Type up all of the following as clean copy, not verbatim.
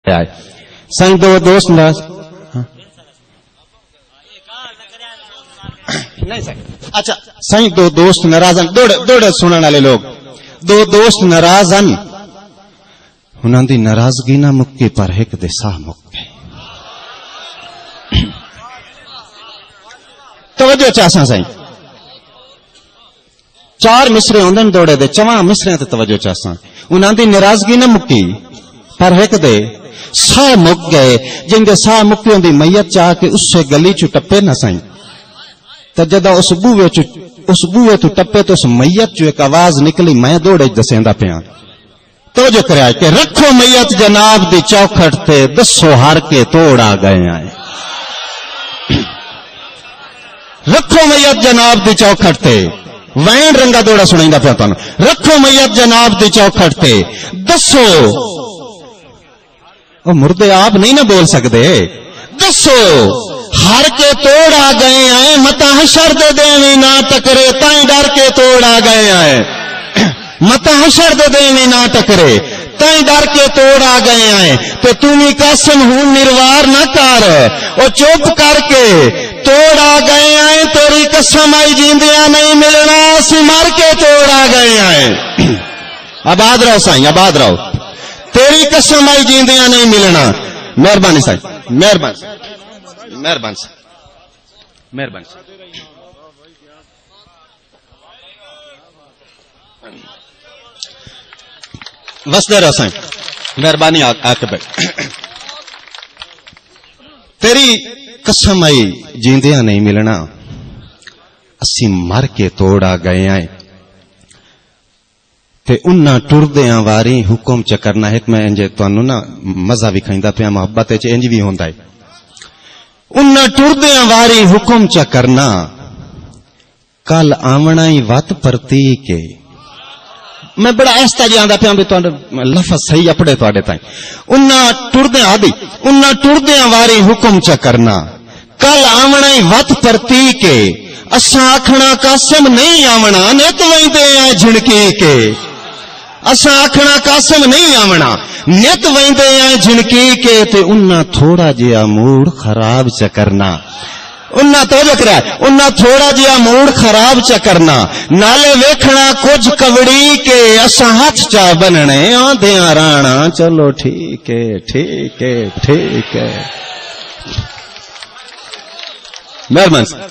سائیں دو دوست ناراض اچھا سائیں دو دوست ناراض دوڑے سننے والے لوگ دو دوست ناراض ہیں انہاں دی ناراضگی نہ مکے پر ایک دے ساہ مک گئے. توجہ چاہساں سائیں چار مصرے ہوندے دوڑے دے چواں مصرے تے توجہ چاہساں انہاں دی ناراضگی نہ مکی پر ایک دے ساہ مک گئے جن دے ساہ مکیوں دی میت چاہ کے اس سے گلی چ ٹپے نہ سائیں تے جدا اس بوئے تو ٹپے تو اس میت چ ایک آواز نکلی میں دوڑے دسیندا پیاں توجہ کریا کہ رکھو میت جناب دی چوکھٹ تے دسو ہار کے توڑ آ گئے آئے رکھو میت جناب دی چوکھٹ تے وین رنگا دوڑا سنائیں پیا تانوں رکھو میت جناب دی چوکھٹ تے دسو او مردے آپ نہیں نہ بول سکتے دسو ہر کے توڑ آ گئے آئے متا حشر دے دیوی نہ ٹکرے تائیں ڈر کے توڑ آ گئے آئے متا حشر دے دیوی نہ ٹکرے تائیں ڈر کے توڑ آ گئے آئے تو تمہیں قسم ہوں نروار نہ کر او چپ کر کے توڑ آ گئے آئے تیری قسم آئی جیندیاں نہیں ملنا اسی مر کے توڑ آ گئے آئے آباد رہو سائیں آباد رہو تیری قسم آئی جیندیاں نہیں ملنا مہربانی سائیں مہربانی مہربانی مہربانی وسدے رہو سائیں مہربانی آ کے بیٹھ تیری قسم آئی جیندیاں نہیں ملنا اسی مر کے توڑ آ گئے آئے تے انہاں ٹردیاں واری حکم چکرنا ایک میں انجے تانوں نا مزہ وکھائندا پیا محبت وچ انج وی ہوندا ہے انہاں ٹردیاں واری حکم چکرنا کل آونا ہی وت پرتی کے میں بڑا ایستا جی آندا پیا بھی تانوں لفظ صحیح اپڑے تواڈے تائیں انہاں ٹردیاں واری حکم چکرنا کل آونا ہی وت پرتی کے اساں آکھنا قاسم نہیں آونا نت ویندے آ جھنکی کے اساں آکھنا قاسم نہیں آونا نت ویندے آ جھنکی کے تے انہاں تھوڑا جہا موڈ خراب چکرنا انہاں توجہ کرا انہاں تھوڑا جہا موڈ خراب چکرنا نالے ویکھنا کچھ کبڑی کے اساں ہاتھ چا بننے آندیاں رانا چلو ٹھیک ہے ٹھیک ہے ٹھیک ہے مہربانی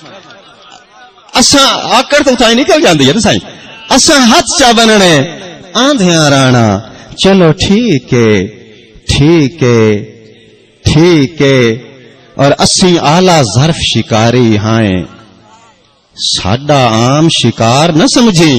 اساں آکڑ تو اٹھائی نکل جاندی ہے سائیں اساں ہاتھ چا بننے آندھیاں رانا چلو ٹھیک ہے ٹھیک ہے ٹھیک ہے اور اسی اعلی ظرف شکاری ہائیں ساڈا عام شکار نہ سمجھی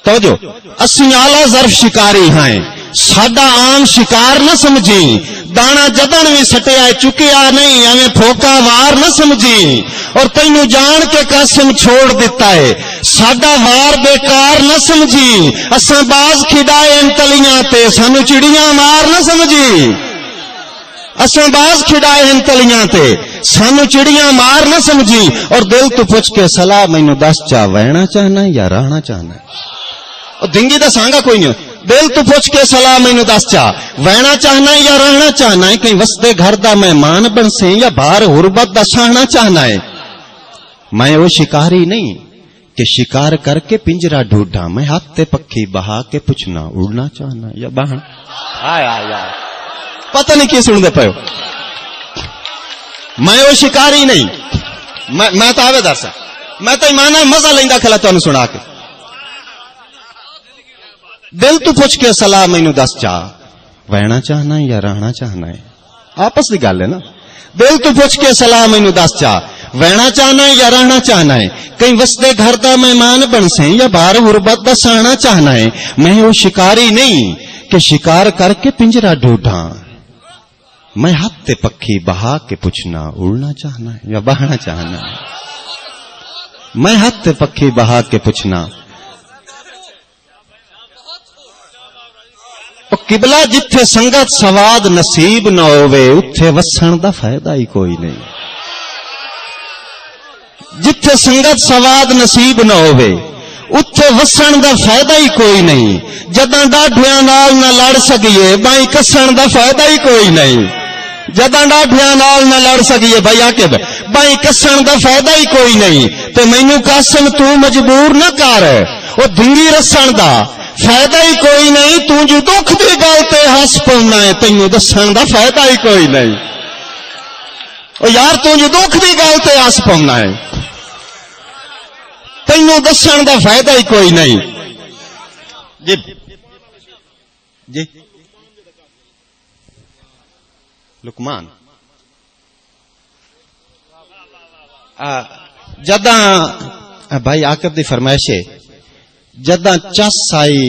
توجہ اسی اعلی ظرف شکاری ہائیں ساڈا عام شکار نہ سمجھی دانا جدن بھی سٹیا چکیا نہیں ایویں پھوکا وار نہ سمجھی اور تینوں جان کے قسم چھوڑ دیتا ہے ساڈا وار بیکار نہ سمجھی اساں باز کھڈائے ان تلیاں تے سانو چڑیاں مار نہ سمجھی اساں باز کھڈائے ان تلیاں تے سانو چڑیاں مار نہ سمجھی اور دل تو پوچھ کے صلاح مینوں دس چا وہنا چاہنا یا رہنا چاہنا اور دنگی دا سانگا کوئی نہیں دل تو پوچھ کے صلاح مینوں دس چا وہنا چاہنا ہے یا رہنا چاہنا ہے کہیں وسدے گھر دا مہمان بن سے یا باہر غربت دا سہنا چاہنا ہے میں وہ شکاری نہیں کہ شکار کر کے پنجرا ڈھونڈا میں ہاتھ تے پکھی بہا کے پوچھنا اڑنا چاہنا یا بہن آیا پتہ نہیں کی سن دے پئے میں وہ شکاری نہیں میں تو آوے درسا میں تو ایمانہ مزہ لیندا کھلا تانوں سنا کے دل تو پوچھ کے صلاح مینوں دس چا وہنا چاہنا ہے یا رہنا چاہنا ہے آپس دی گل ہے نا دل تو پوچھ کے صلاح مینوں دس چا وہنا چاہنا ہے یا رہنا چاہنا ہے کہیں وسدے گھر دا مہمان بن سے یا باہر غربت دا سہنا چاہنا ہے میں وہ شکاری نہیں کہ شکار کر کے پنجرا ڈھونڈا میں ہاتھ تے پکھی بہا کے پوچھنا اڑنا چاہنا ہے یا بہنا چاہنا ہے میں ہاتھ تے پکھی بہا کے پوچھنا قبلہ جتھے سنگت سواد نصیب نہ ہوئے اتھے وسن دا فائدہ ہی کوئی نہیں جتھے سنگت سواد نصیب نہ ہوئے اتھے وسن دا فائدہ ہی کوئی نہیں. جداں ڈاڈھیاں نال نہ لڑ سکیے بائی کسن دا فائدہ ہی کوئی نہیں. جداں ڈاڈھیاں نال نہ لڑ سکیے بھائی عاقب بائی کسن دا فائدہ ہی کوئی نہیں. تے مینوں قاسم تو مجبور نہ کر او دھنگی رسن دا فائدہ ہی کوئی نہیں. تو جو دکھ دی گل تے ہس پاؤنا ہے تینوں دسن دا فائدہ ہی کوئی نہیں. او یار تو جو دکھ دی گل تے ہس پاؤنا ہے تینوں دسن دا فائدہ ہی کوئی نہیں. جی جی لقمان جداں بھائی عاقب دی فرمائش ہے جداں چس آئی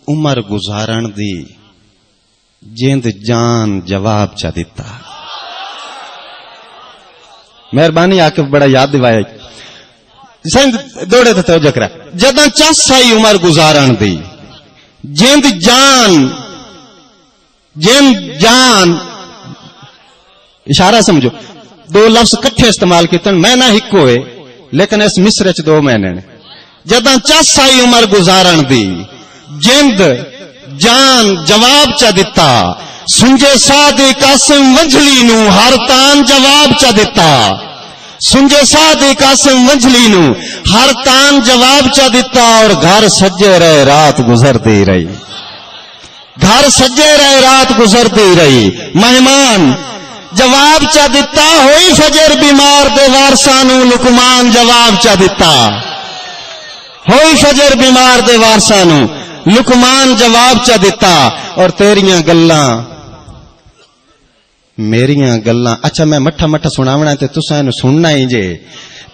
عمر گزارن دی جیند جان جواب چا دیتا. مہربانی عاقب بڑا یاد دوایا دوڑے تو جکرا جداں چس آئی عمر گزارن دی جیند جان اشارہ سمجھو دو لفظ کٹھے استعمال کیتے میں نہ ہک ہوئے لیکن اس مصر چ دو مہینے نے. جداں چس آئی عمر گزارن دی جند جان جواب چا دیتا. سنجے سادی قاسم ونجلی نو ہر تان جواب چا دیتا. سنجے سادی قاسم ونجلی نو ہر تان جواب چا دیتا. اور گھر سجے رہے رات گزرتی رہی. گھر سجے رہے رات گزرتی رہی. مہمان جواب چا دیتا. ہوئی فجر بیمار دے وارسانو لقمان جواب چا دیتا. ہوئی فجر بیمار دے وارسانو لقمان جواب چا دیتا. اور تیریاں گلاں میریاں گلاں اچھا میں مٹھا مٹھا سناونا تے تساں اینو سننا ہی جے.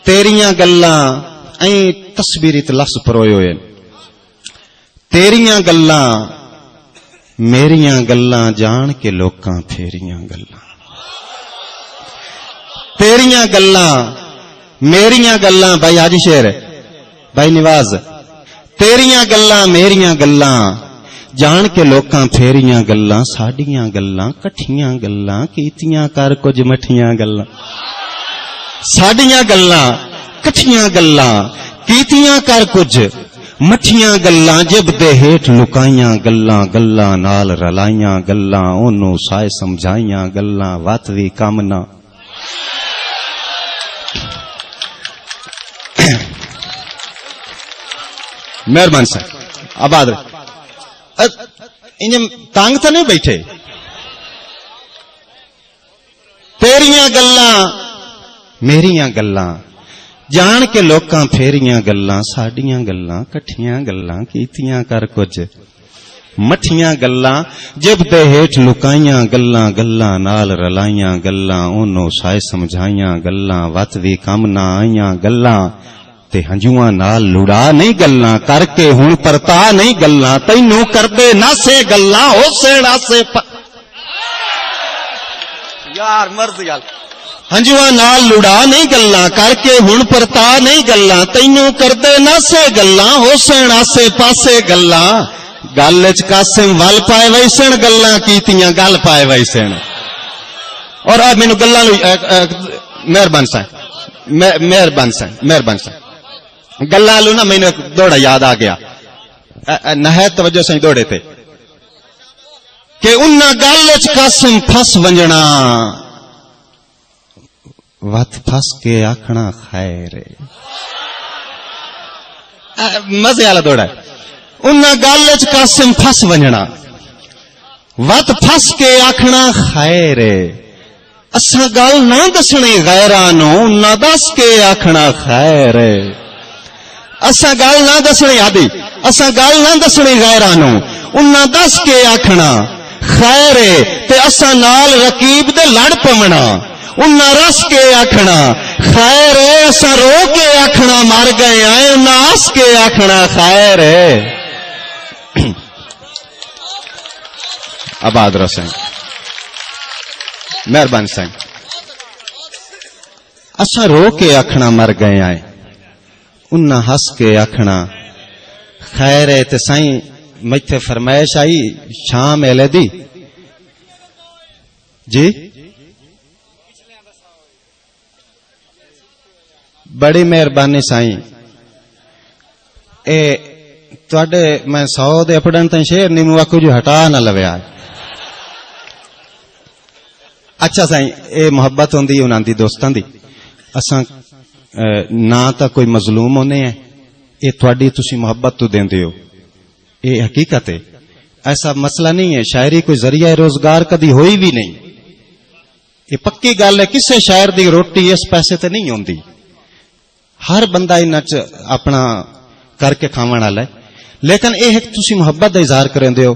تیریاں گلاں این تصویری تے لفظ پروئے ہوئے. تیریاں گلاں میریاں گلاں جان کے لوکاں پھیریاں گلاں. تیریاں گلاں میریاں گلاں بھائی حاجی شیر بھائی نواز تیریاں گلاں میریاں گلاں جان کے لوکاں پھیریاں گلاں. ساڈیاں گلاں کٹھیاں گلاں کیتیاں کر کچھ مٹھیاں گلاں. ساڈیاں گلاں کٹھیاں گلاں کیتیاں کر کچھ مٹھیاں گلاں. جب دے ہیٹھ لکائیاں گلاں گلاں نال رلائیاں گلاں. اونوں سائے سمجھائیاں گلاں وات وی کم نہ. مہربان صاحب آباد تانگ تو نہیں بیٹھے. تیریاں گلاں میریاں گلاں جان کے لوکاں پھیریاں گلاں. ساڈیاں گلاں کٹھیاں گلاں کیتیاں کر کچھ مٹھیاں گلاں. جب دے ہیٹھ لکائیاں گلاں گلاں نال رلائیاں گلاں. اونوں سائے سمجھائیاں گلاں وت وی کم نہ آئیاں گلاں. تے ہنجواں نال لڑا نہیں گلاں کر کے ہن پرتا نہیں گلاں. تینوں کردے ناسے گلاں ہوسے ناسے یار مرض گل. ہنجواں نال لڑا نہیں گلاں کر کے ہن پرتا نہیں گلاں. تینوں کردے ناسے گلاں ہوسے ناسے پاسے گلاں. گل وچ قاسم ول پائے ویسن گلاں کیتیاں گل پائے ویسن. اور اب مینوں گلاں مہربان صاحب مہربان صاحب گلاں لو نا مینوں دوڑا یاد آ گیا. نہایت توجہ سے دوڑے تھے کہ انہاں گل وچ قاسم پھس ونجنا وت پھس کے آکھنا خیر. مزے والا دوڑا ہے. انہاں گل وچ قاسم پھس ونجنا وت پھس کے آکھنا خیر. اساں گل نہ دسنی غیراں نوں نہ دس کے آکھنا خیر. اساں گل نہ دسنی آدی اساں گل نہ دسنی غیراں نوں انہاں دس کے آکھنا خیر. تے اساں نال رقیب دے لڑ پونا انہاں رس کے آکھنا خیر. اساں رو کے آکھنا مر گئے آئے انہاں ہس کے آکھنا خیر. آباد رسیں مہربان سنگ اساں رو کے آکھنا مر گئے آئے انہاں ہس کے آکھنا خیر. تے سائیں میتھے فرمائش آئی شام ایلے دی جی بڑی مہربانی سائیں. تواڈے میں 100 دے پڑھن تے شعر نہیں مو آکھو جو ہٹا نہ لویا. اچھا سائیں اے محبت ہوندی انہاں دی دوستاں دی. اساں نہ تا کوئی مظلوم ہونے ہیں, اے تواڈی تسی محبت تو دیندے ہو, اے حقیقت ہے. ایسا مسئلہ نہیں ہے, شاعری کوئی ذریعہ روزگار کدی ہوئی بھی نہیں. یہ پکی گل ہے, کسے شاعر دی روٹی اس پیسے تے نہیں ہوندی. ہر بندہ انہاں چ اپنا کر کے کھاون والا ہے. لیکن اے ایک تسی محبت دا اظہار کریندے ہو.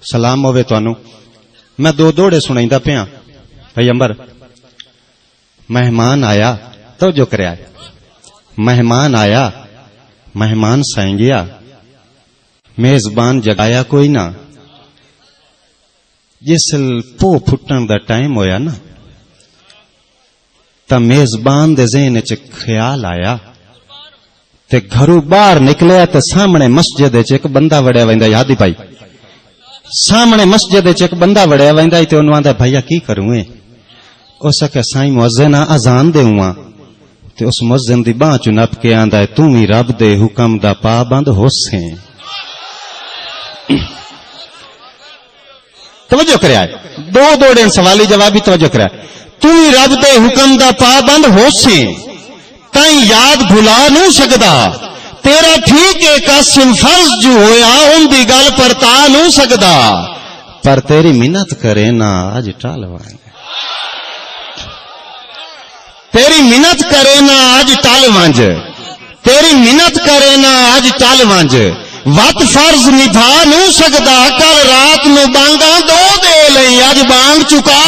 سلام ہوے تانوں. میں دو دوڑے سنائیندا پیاں. پیغمبر مہمان آیا, توجہ کریا, مہمان آیا, مہمان سائیں گیا, میزبان جگایا کوئی نہ. جسل پو پھٹن دا ٹائم ہویا نا, تا میزبان دے ذہن چ خیال آیا, تے گھروں باہر نکلیا تے سامنے مسجد وچ ایک بندہ وڑیا ویندا. یاد ہی پائی, سامنے مسجد وچ ایک بندہ وڑیا ویندا تے اونوں آندا بھیا کی کروں اے. اس کہ سائیں مؤذن اذان دیواں, تے اس مؤذن دی باہ چ نپ کے آندا تو ہی رب دے حکم دا پابند ہوسیں. توجہ کریا, دو دوڑے سوالی جوابی توجہ کریا. تو ہی رب دے حکم دا پابند ہوسیں, تائیں یاد بھلا نہیں سکدا. تیرا ٹھیک ہے قاسم فرض جو ہویا ان دی گل پرتا نہیں سکدا, پر تیری منت کرے نا اج ٹال وانج. تیری منت کرے نا اج ٹال وانج, تیری منت کرے نا اج ٹال وانج. وقت فرض نبھا نہیں سکدا, کل رات نو بانگاں دو دے لئی اج بانگ چکا.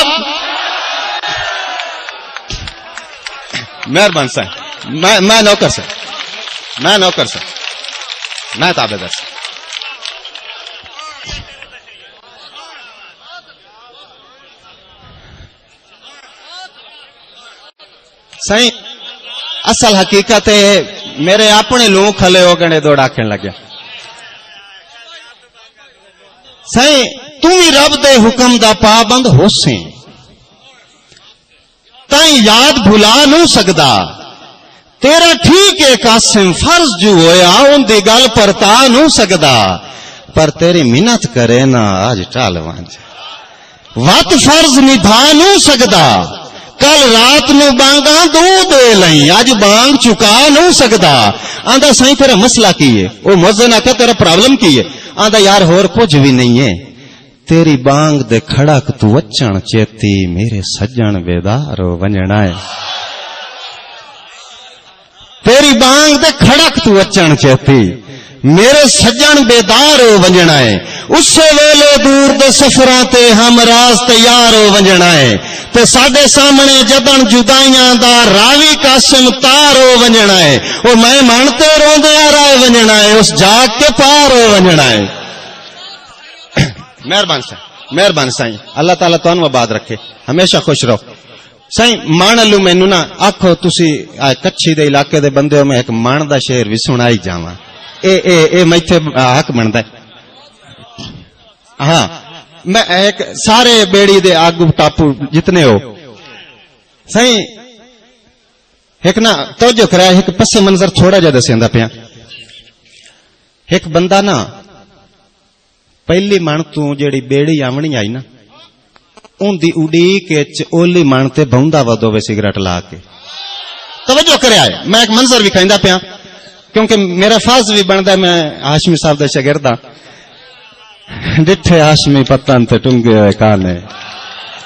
مہربان صاحب, میں نوکر سے, میں نوکر سے, میں تابعدار سے. سائیں اصل حقیقت ہے میرے اپنے لوگ کھلے ہو گئے دوڑ آکھن لگیا. سائیں تو ہی رب دے حکم دا پابند ہوسیں, تائیں یاد بھلا نہیں سکدا. تیرا ٹھیک ہے قاسم فرض جو ہویا ان دی گل پرتا نہیں سکدا, پر تیری منت کرے نا آج ٹال وانج. وقت فرض نبھا نہیں سکدا, کل رات نو بانگاں دو دے لئی اج بانگ چکا نہیں سکدا. آندا سائیں تیرا مسئلہ کی ہے؟ وہ مؤذن آکھا تیرا پرابلم کی ہے؟ آندا یار ہور کچھ بھی نہیں ہے, تیری بانگ دے کھڑک تو وچن چیتی میرے سجن بیدارو ونجنا ہے. تیری بانگ دے کھڑک تو وچن چیتی میرے سجن بیدار ہو ونجنا ہے. اسے ویلے دور دے سفراں تے ہم راز تیار ہو ونجنا ہے, تے ساڈے سامنے جدن جدائیاں دا راوی قاسم تار ہو ونجنا ہے. او میں مانتے روندے رائے ونجنا ہے, اس جاگ کے پار ہو ونجنا ہے. مہربان سائیں, مہربان سائیں, اللہ تعالیٰ تانوں آباد رکھے, ہمیشہ خوش رہو. سائیں مان لو مینوں نا آکھو تسی کچھی دے علاقے دے بندے ہو, میں ایک مان دا شعر بھی سنائی جاواں. اے میتھے حق بندا ہے. ہاں میں ایک سارے بیڑی دے آگو ٹاپو جتنے ہو سائیں ایک نا توجہ کرایا, ایک پس منظر تھوڑا جا دسیندا پیا. ایک بندہ نا پہلی من تو جیڑی بیڑی آونی آئی نا ان دی اڈیک وچ اولی من تے بہندا ودو وے سگریٹ لا کے. توجہ کریا ہے, میں ایک منظر وکھائندا پیا کیونکہ میرا فرض بھی بندا, میں ہاشمی صاحب دا شاگرد ہاں. ڈٹھے ہاشمی پتن تے ٹنگے ہوئے کانے,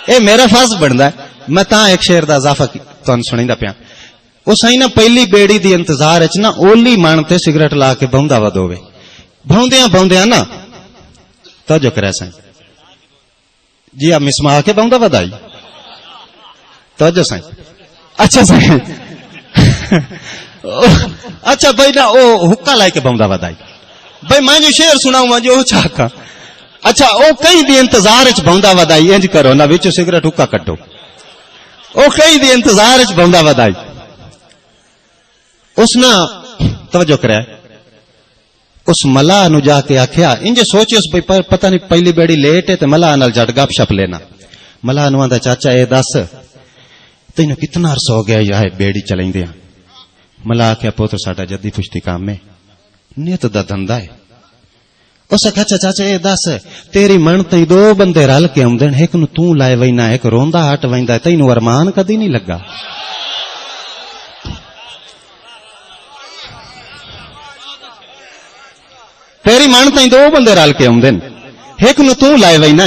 اے میرا فرض بندا ہے. میں تاں ایک شعر دا اضافہ تانوں سنائندا پیا. او سائیں نا پہلی بیڑی دی انتظار وچ نا اولی من تے سگریٹ لا کے بہندا ودو وے. بہندیاں نا توجہ کرے سائیں جی آپ مسما کے بہندا ودائی. توجہ سائیں. اچھا سائیں اچھا بھائی نا او حکا لائے کے بہندا ودائی. بھائی میں جو شعر سناؤں جو چاکا. اچھا او کئی دی انتظار وچ بہندا ودائی. انج کرو نا وچ سگریٹ حکا کڈو. او کئی دی انتظار وچ بہندا ودائی. اس نا توجہ کرے اس ملا نو جا کے آکھیا انج سوچے اس بھائی پتہ نہیں پہلی بیڑی لیٹ ہے تے ملا نال جٹ گپ شپ لینا. ملا نو آندا چاچا اے دس تینوں کتنا عرصہ ہو گیا یہ بیڑی چلائیندے. ملا آکھیا پوتر ساڈا جدی پشتی کام ہے, نیت دا دھندا ہے. اس آخیا چاچا اے دس تیری من تے دو بندے رل کے آمدن ایک نو تو لائے وینا ایک روندا ہٹ ویندا تینوں ارمان کدی نہیں لگا. تیری من تے دو بندے رل کے آمدن ایک نو تو لائے وینا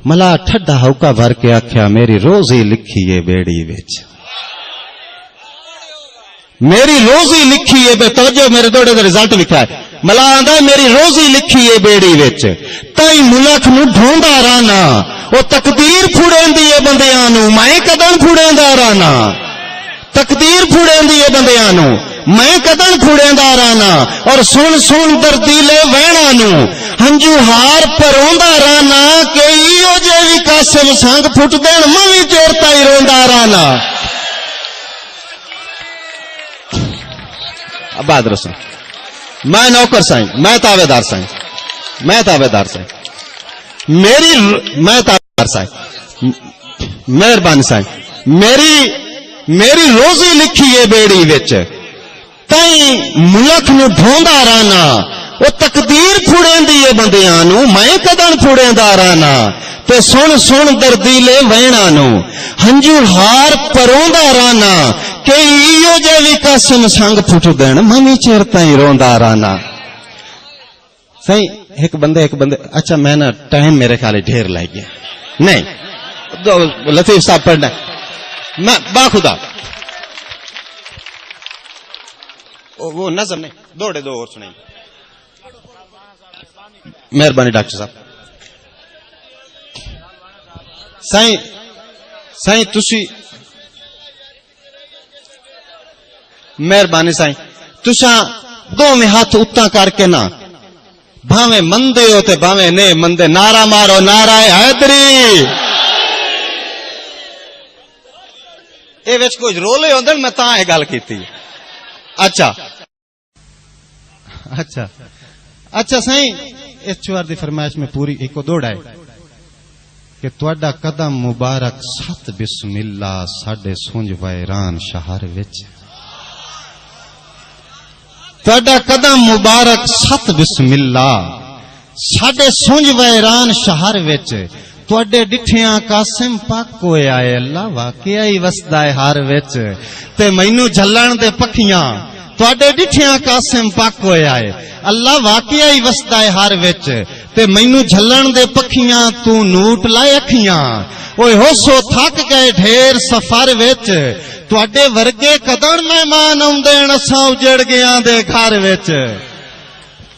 ملا ٹھڈا ہوکا بھر کے آخیا میری روزی لکھی ہے بیڑی وچ, میری روزی لکھی ہے بے توجہ میرے دوڑے دا رزلٹ لکھا ہے. ملا آندا میری روزی لکھی ہے بیڑی وچ تائی ملک نو ڈھونڈا رانا او تقدیر پھڑیندی ہے بندیاں نو میں کدن پھڑیندا رانا. تقدیر پھڑیندی ہے بندیاں نو میں کدن پھڑیندا رانا اور سن سن دردیلے وینا نو ہنجو ہار پروندا رانا کہ ایو جے وی قاسم سنگ پھٹ دین میں وی چیرتا ہی روندا رانا. آباد رسول میں نوکر سائیں میں تابے دار سائیں میں تابے دار سائیں میری میں تابے دار سائیں مہربانی سائیں میری روزی لکھی ہے بیڑی وچ تائیں ملک نو ڈھوندا رانا وہ تقدیر پھڑیندی ہے بندیاں نو میں کدن پھڑیندا رانا تے سن سن دردیلے وینا نو ہنجو ہار پروندا رانا کہ ایو جے وی قسم سنگ پھٹ دین میں چیرتا ہی روندا رانا. صحیح ایک بندے اچھا میں نا ٹائم میرے خیال ڈھیر لگ گیا نہیں لطیف صاحب پڑھنا میں باخدا وہ نظم نہیں دوڑے دو اور سنیں مہربانی ڈاکٹر صاحب. سائیں تسی مہربانی سائیں تساں دو میں ہاتھ اتاں کر کے نا بھاویں مندے ہو تے بھاویں نے مندے نعرہ مارو نعرہ حیدری. اے وچ کوئی رولے ہوندے میں تاں اے گل کیتی. اچھا سائیں اس چوار دی فرمائش میں پوری ایک دوڑ ہے کہ تواڈا قدم مبارک ست بسم اللہ ساڈے سونج ویران شہر وچ. تواڈا قدم مبارک ست بسم اللہ ساڈے سونج ویران شہر وچ تواڈے ڈٹھیاں قاسم پاک کوئے آئے اللہ واقعہ ہی وسدا ہے ہر وچ تے مینوں جھلن دے پکھیاں تواڈے ڈٹھیاں قاسم پاک کوئے آئے اللہ واقعہ ہی وسدا ہے ہر وچ تے مینوں جھلن دے پکھیاں تو نوٹ لائے اکھیاں اوئے ہوسو تھک گئے ڈھیر سفر وچ تواڈے ورگے کدن مہمان آوندین اساں اجڑ گیاں دے گھر وچ.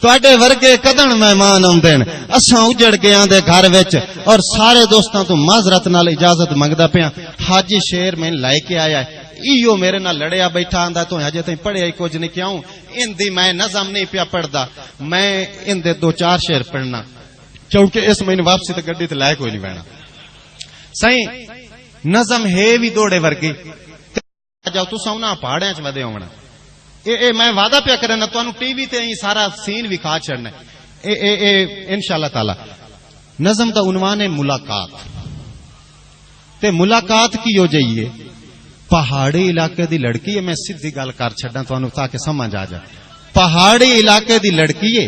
تواڈے ورگے کدن مہمان آوندین اساں اجڑ گیاں دے گھر وچ. اور سارے دوستاں تو معذرت نال اجازت منگدا پیاں حاجی شیر میں لے کے آیا ہے ایو میرے نال لڑیا بیٹھا آندا تو ہجے تائیں پڑھیا ہی کچھ نہیں کیوں ان دی میں نظم نہیں پیا پڑھدا میں ان دے دو چار شعر پڑھنا کیونکہ اس مہینے واپسی تے گڈی تے لائے کوئی نہیں بہنا. سائیں نظم ہے وی دوڑے ورگی جاؤ تساں انہاں پہاڑیاں چ ودے ہونا اے میں وعدہ پیا کرنا تانوں ٹی وی تے سارا سین وکھا چھڑنا اے انشاءاللہ تعالی. نظم دا عنوان ہے ملاقات تے ملاقات کی ہو جائیے پہاڑی علاقے دی لڑکی ہے. میں سیدھی گل کر چھڈاں تانوں تاکہ سمجھ آ جائے. پہاڑی علاقے دی لڑکی ہے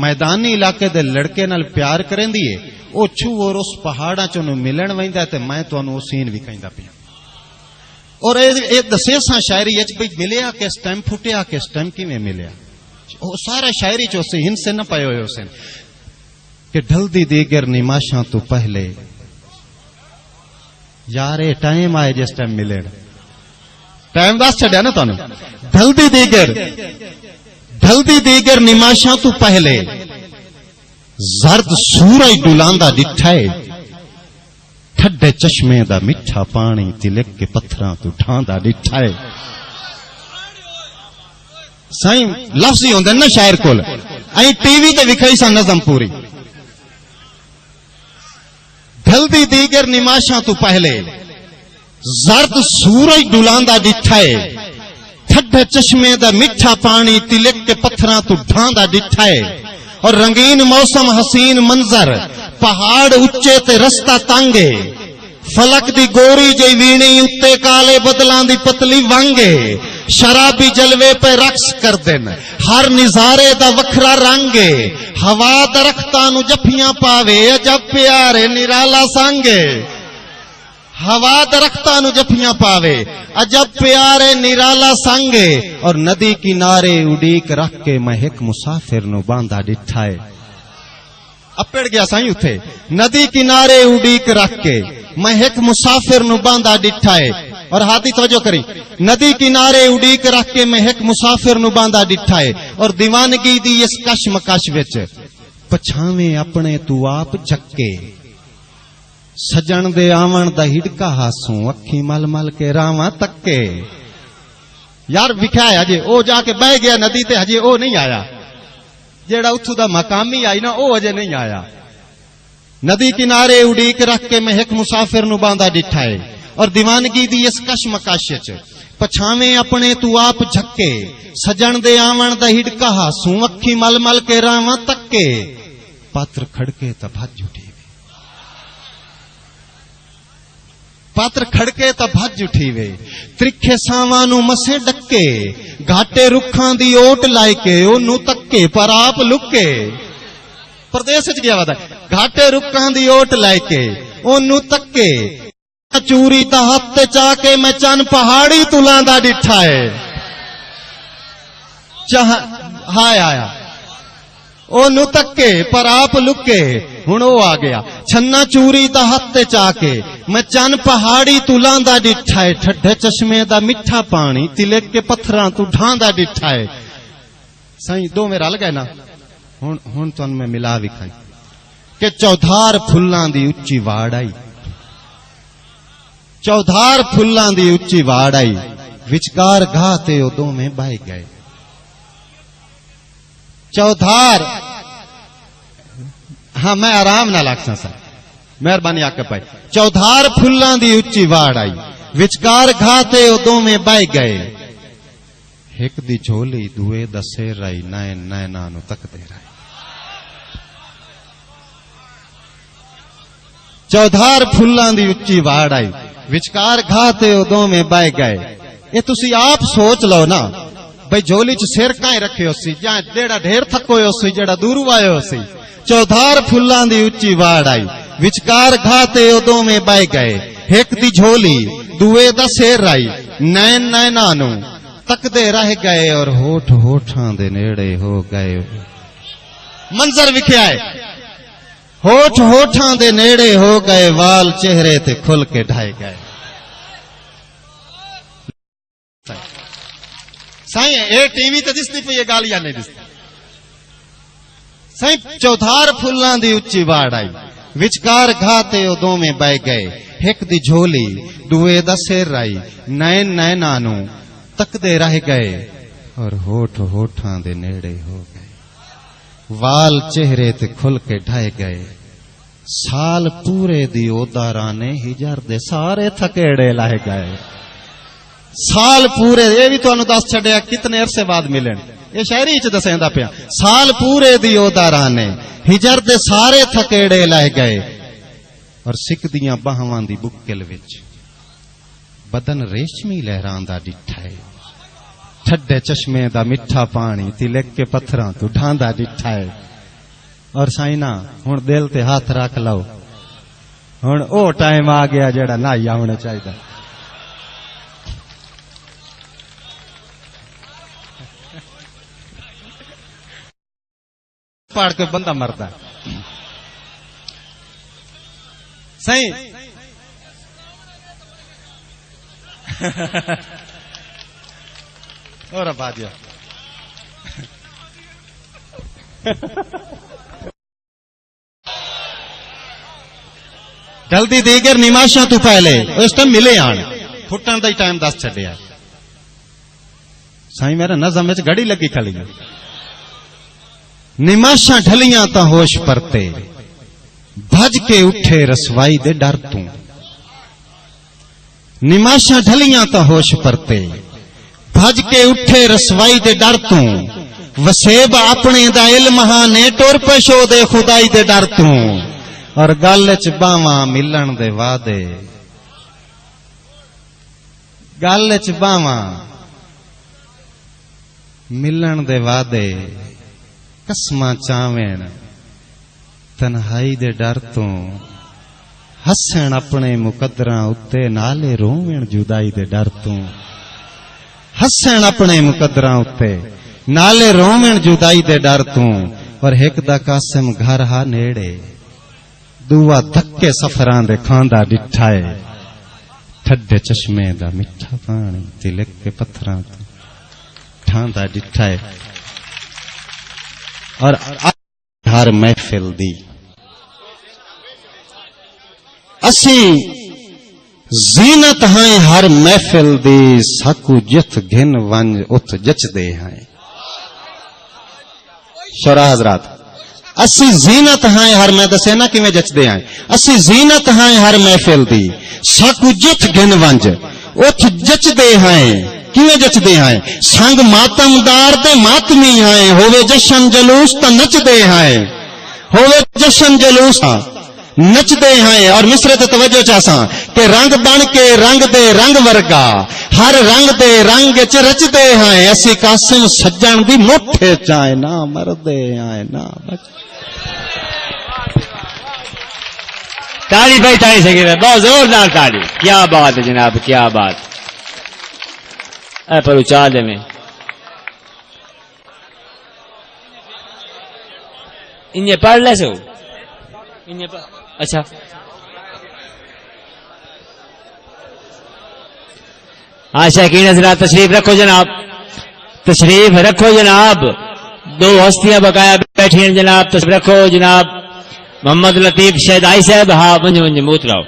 میدانی علاقے دے لڑکے نال پیار کریندی ہے او چھو اور اس پہاڑاں چوں ملن ویندا تے میں تانوں سین وکھائندا پیا. اور اے دسے سا شاعری اچ بھئی ملیا کس ٹائم پھٹیا کس ٹائم کیویں ملیا او سارا شاعری چ سے ہن سے نہ پائے ہوئے حسین کہ ڈھلدی دیگر نماشاں تو پہلے یار اے ٹائم آئے جس ٹائم ملے ٹائم دس چھڈیا نا تانوں. ڈھلدی دیگر نماشاں تو پہلے زرد سورج ڈولاندا ڈٹھائے ٹھڈے چشمے دا میٹھا پانی تلک کے پتھراں تو ڈھاندا ڈٹھائے. سائیں لفظ ہی ہوندے نا شاعر کول ائی ٹی وی تے وکھائی سا نظم پوری. ڈھلدی دیگر نماشاں تو پہلے زرد سورج ڈولاندا ڈٹھائے ٹھڈے چشمے دا میٹھا پانی تلک کے پتھراں تو ڈھاندا ڈٹھائے. اور رنگین موسم حسین منظر پہاڑ اچے تے رستہ تانگے فلک دی گوری جی ویڑی اتے کالے بدلاں دی پتلی وانگے شرابی جلوے پہ رقص کر دن ہر نظارے دا وکھرا رنگے ہوا درختاں نو جفیاں پاوے عجب پیارے نرالا سانگے ہوا درختاں نو جفیاں پاوے عجب پیارے نرالا سانگے اور ندی کنارے اڈیک رکھ کے میں ایک مسافر نو باندھا ڈٹھائے اپڑ گیا سائیں اتھے ندی کنارے اڈیک رکھ کے میں ایک مسافر نو باندھا ڈٹھائے اور ہاتھی توجہ کری ندی کنارے اڈیک رکھ کے میں ایک مسافر نو باندھا ڈٹھائے اور دیوانگی دی اس کشمکش وچ پچھاویں اپنے تو آپ جھکے سجن دے آون دا ہڑکا ہاسوں اکھی مل مل کے راواں تکے یار وکھایا جے او جا کے بہ گیا ندی تے ہجے او نہیں آیا جیڑا اتھو دا مقامی آئی نا او ہجے نہیں آیا ندی کنارے اڈیک رکھ کے میں ایک مسافر نو باندھا ڈٹھائے اور دیوانگی دی اس کشمکش وچ پچھاویں اپنے تو آپ جھکے سجن دے آون دا ہڑکا ہاسوں اکھی مل مل کے راواں تکے پاتر کھڑکے تے بھج اٹھی پاتر کھڑکے تا بھج اٹھی وے ترکھے ساواں نو مسے ڈکے گھاٹے رکھاں دی اوٹ لائے کے اونوں تکے پر آپ لکے پردیس وچ گیا ودا گھاٹے رکھاں دی اوٹ لائے کے اونوں تکے چوری دا ہاتھ تے چا کے میں چن پہاڑی تلاں دا ڈٹھا ہے ہائے آیا اونوں تکے پر آپ لکے ہن او آ گیا چھنا چوری دا ہاتھ تے چا کے میں چن پہاڑی تلاں دا ڈٹھا ہے ٹھڈے چشمے دا میٹھا پانی تلک کے پتھراں تو ڈھاں دا ڈٹھا ہے سائیں دو میں رل گئے نا ہن تن میں ملا وکھائی کہ چودھار پھلاں دی اچھی واڑ آئی چودھار پھلاں دی اچھی واڑ آئی وچکار گھا تے او دو میں بہ گئے چودھار ہاں میں آرام نہ لگساں سر مہربانی آکے پائی چودھار پھلاں دی اچھی واڑ آئی وچکار گھا تے او دو میں بہ گئے ایک دی جھولی دوے دا سیر رائی نائن نائنانو تک دے رائی چودھار پھلاں دی اچھی واڑ آئی وچکار گھا تے او دو میں بہ گئے یہ تسی آپ سوچ لو نا بھئی جھولی چ سیر کائیں رکھے ہو سی جہاں جیڑا ڈھیر تھکو ہو سی جیڑا دورو آئے ہو سی چودھار پھلاں دی اچھی واڑ آئی وچکار گھا تے او دو میں بہ گئے ایک دی جھولی دوے دا سیر رائی نین نینانو تک دے رہ گئے اور ہوٹھ ہوٹھاں دے نیڑے ہو گئے منظر وکھیا ہے ہوٹھ ہوٹھاں دے نیڑے ہو گئے وال چہرے تے کھل کے ڈھائے گئے سائیں اے ٹی وی تے دستی پئی یہ گالیاں نہیں دستی سائیں چودھار پھلاں دی اچھی واڑ آئی وچکار گھا تے او دو میں بہ گئے ایک دی جھولی دوے دا سیر رائی نین نینانو تک دے رہ گئے اور ہوٹھ ہوٹھاں دے نیڑے ہو گئے وال چہرے تے کھل کے ڈھائے گئے سال پورے دی اودارانے ہجر دے سارے تھکیڑے لائے گئے سال پورے یہ بھی تو دس چھڑیا کتنے عرصے بعد ملن یہ شاعری چ دسیندا پیا سال پورے دی اودارانے ہجر دے سارے تھکیڑے لائے گئے اور سکھ دیاں باہواں دی بکل وچ بدن ریشمی لہراندا ڈٹھا ہے ٹھڈے چشمے دا میٹھا پانی تلک کے پتھراں تو ڈھاندا ڈٹھا ہے اور سائنا ہن دل تے ہاتھ رکھ لو ہن او ٹائم آ گیا جڑا نہ ہونا چاہیے پاڑ کے بندہ مرتا ہے صحیح اور اب آ گیا جلدی دیگر نماشاں تو پہلے اس ٹائم ملے آن پھٹن دا ہی ٹائم دس چھڈیا سائیں میرا نظم وچ گھڑی لگی کھلی نماشاں ڈھلیاں تا ہوش پرتے بھج کے اٹھے رسوائی دے ڈر تو نماشاں ڈھلیاں تا ہوش پرتے بھج کے اٹھے رسوائی دے ڈر تو وسیب اپنے دا علم ہانے ٹور پیشو دے خدائی دے ڈر تو اور گل چ باواں ملن دے وعدے گل چ باواں ملن دے وعدے قسماں چاویں تنہائی دے ڈر تو ہسن اپنے مقدراں اتے نالے روویں جدائی دے ڈر تو ہسن اپنے مقدراں اتے نالے روویں جدائی دے ڈر تو اور ایک دا قاسم گھر ہا نیڑے دوا دھکے سفراں دے کھاندا ڈٹھائے ٹھڈے چشمے دا میٹھا پانی تلک کے پتھراں تو ٹھاندا ڈٹھائے اور ہر محفل دی اسی زینت ہیں ہر محفل دی ساکو جت گھن ونج ات جچ دے ہیں شورا حضرات اسی زینت ہیں ہر میں دسے نا کیویں جچ دے ہیں اسی زینت ہیں ہر محفل دی ساکو جت گھن ونج ات جچ دے ہیں کیویں جچ دے ہیں سنگ ماتم دار دے ماتمی ہیں ہووے جشن جلوس تا نچ دے ہیں ہووے جشن جلوس نچ دے ہیں اور مصرے تے توجہ چاہساں کہ رنگ بن کے رنگ دے رنگ ورگا ہر رنگ دے رنگ چ رچ دے ہیں اسی قاسم سجن دی مٹھے چائے نہ مردے آئے نہ بچ تالی بھائی تالی سکے بہت زوردار تالی کیا بات ہے جناب کیا بات اے پر اچا دے میں انہیں پڑھ لے سو اچھا ہاں شاکین حضرات تشریف رکھو جناب تشریف رکھو جناب دو ہستیاں بقایا بیٹھی ہیں جناب تشریف رکھو جناب محمد لطیف شہدائی صاحب ہاں منج موت لاؤ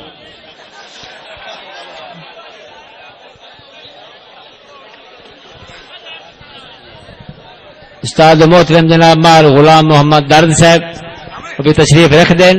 استاد محترم جناب مار غلام محمد درد صاحب ابھی تشریف رکھ دیں